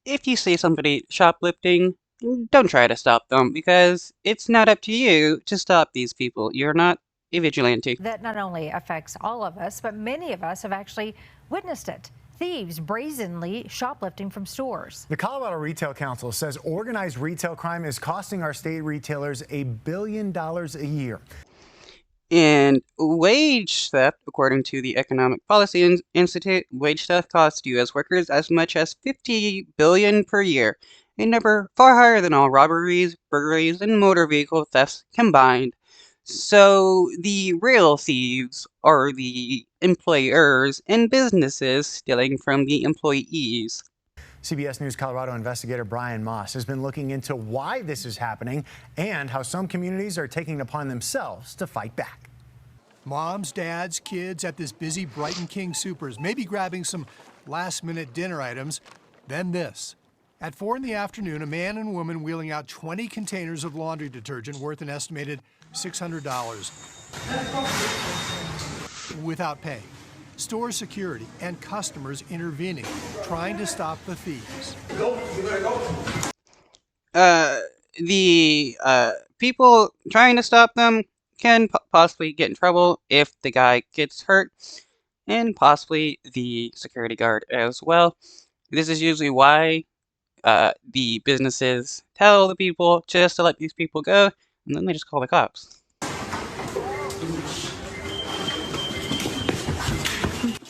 If you see somebody shoplifting, don't try to stop them because it's not up to you to stop these people. You're not a vigilante. That not only affects all of us, but many of us have actually witnessed it. Thieves brazenly shoplifting from stores. The Colorado Retail Council says organized retail crime is costing our state retailers $1 billion a year. And wage theft, according to the Economic Policy Institute, wage theft costs U.S. workers as much as $50 billion per year, a number far higher than all robberies, burglaries, and motor vehicle thefts combined. So the real thieves are the employers and businesses stealing from the employees. CBS News Colorado investigator Brian Moss has been looking into why this is happening and how some communities are taking it upon themselves to fight back. Moms, dads, kids at this busy Brighton King Soopers, maybe grabbing some last-minute dinner items. Then this. At 4 in the afternoon, a man and woman wheeling out 20 containers of laundry detergent worth an estimated $600 without pay. Store security and customers intervening, trying to stop the thieves. The people trying to stop them can possibly get in trouble if the guy gets hurt, and possibly the security guard as well. This is usually why the businesses tell the people just to let these people go, and then they just call the cops.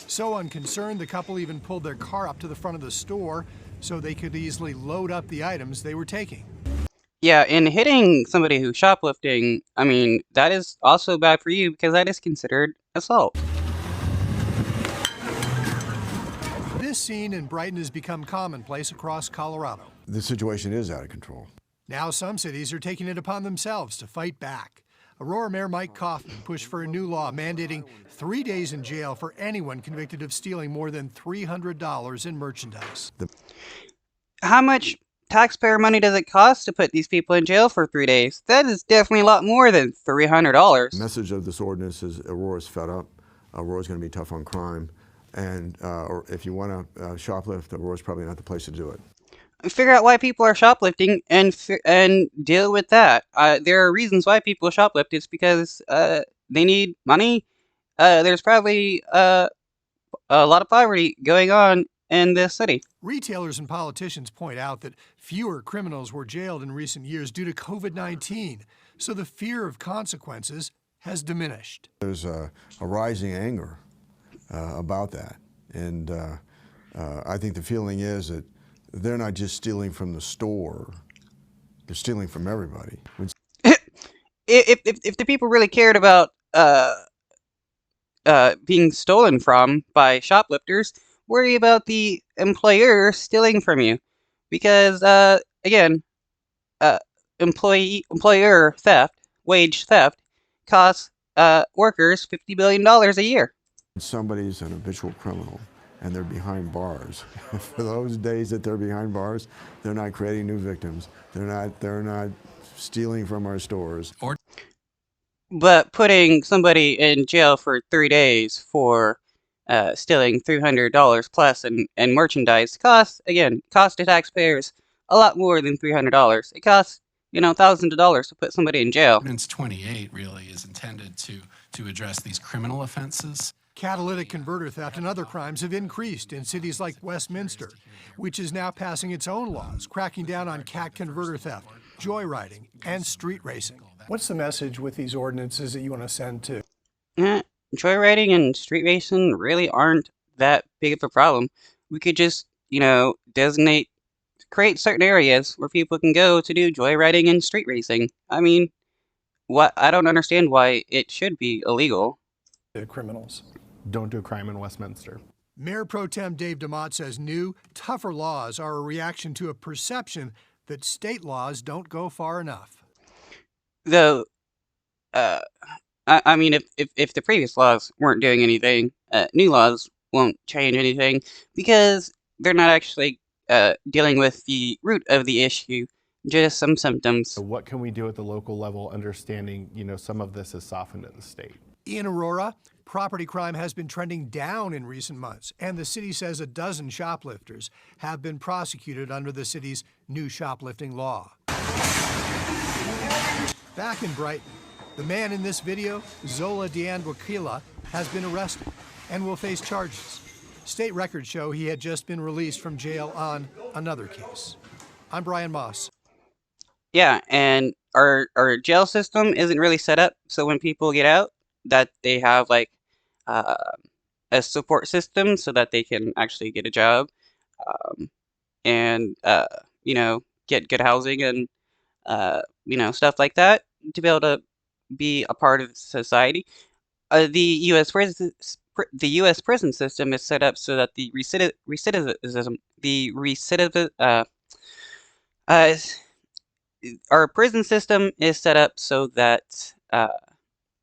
So unconcerned, the couple even pulled their car up to the front of the store so they could easily load up the items they were taking. Yeah, and hitting somebody who's shoplifting, I mean, that is also bad for you because that is considered assault. This scene in Brighton has become commonplace across Colorado. The situation is out of control. Now some cities are taking it upon themselves to fight back. Aurora Mayor Mike Kaufman pushed for a new law mandating 3 days in jail for anyone convicted of stealing more than $300 in merchandise. How much taxpayer money does it cost to put these people in jail for 3 days? That is definitely a lot more than $300. The message of this ordinance is Aurora's fed up. Aurora's going to be tough on crime. And or if you want to shoplift, Aurora's probably not the place to do it. Figure out why people are shoplifting and deal with that. There are reasons why people shoplift. It's because they need money. There's probably a lot of poverty going on in this city. Retailers and politicians point out that fewer criminals were jailed in recent years due to COVID-19, so the fear of consequences has diminished. There's a rising anger about that. And I think the feeling is that they're not just stealing from the store, they're stealing from everybody. If the people really cared about being stolen from by shoplifters, worry about the employer stealing from you. Because, again, employer theft, wage theft, costs workers $50 billion a year. Somebody's an habitual criminal and they're behind bars. For those days that they're behind bars, they're not creating new victims. They're not stealing from our stores. But putting somebody in jail for 3 days for stealing $300 plus and merchandise costs to taxpayers a lot more than $300. It costs thousands of dollars to put somebody in jail. Ordinance 28 really is intended to address these criminal offenses. Catalytic converter theft and other crimes have increased in cities like Westminster, which is now passing its own laws, cracking down on cat converter theft, joyriding, and street racing. What's the message with these ordinances that you want to send to? Joyriding and street racing really aren't that big of a problem. We could just, create certain areas where people can go to do joyriding and street racing. I mean, I don't understand why it should be illegal. Criminals. Don't do crime in Westminster. Mayor Pro Tem Dave DeMott says new, tougher laws are a reaction to a perception that state laws don't go far enough. Though, I mean, if the previous laws weren't doing anything, new laws won't change anything because they're not actually dealing with the root of the issue, just some symptoms. So what can we do at the local level, understanding, some of this is softened at the state? In Aurora, Property crime has been trending down in recent months, and the city says a dozen shoplifters have been prosecuted under the city's new shoplifting law. Back in Brighton, the man in this video, Zola Diandwakila, has been arrested and will face charges. State records show he had just been released from jail on another case. I'm Brian Moss. Yeah, and our jail system isn't really set up so when people get out that they have like uh, a support system so that they can actually get a job, and get good housing and stuff like that to be able to be a part of society. The U.S. prison system is set up so that uh, our prison system is set up so that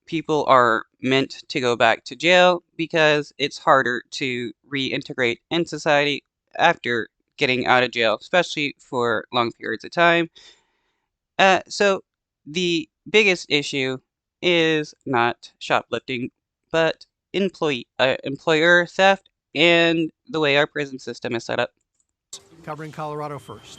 people are meant to go back to jail because it's harder to reintegrate in society after getting out of jail, especially for long periods of time. So the biggest issue is not shoplifting, but employer theft and the way our prison system is set up. Covering Colorado First.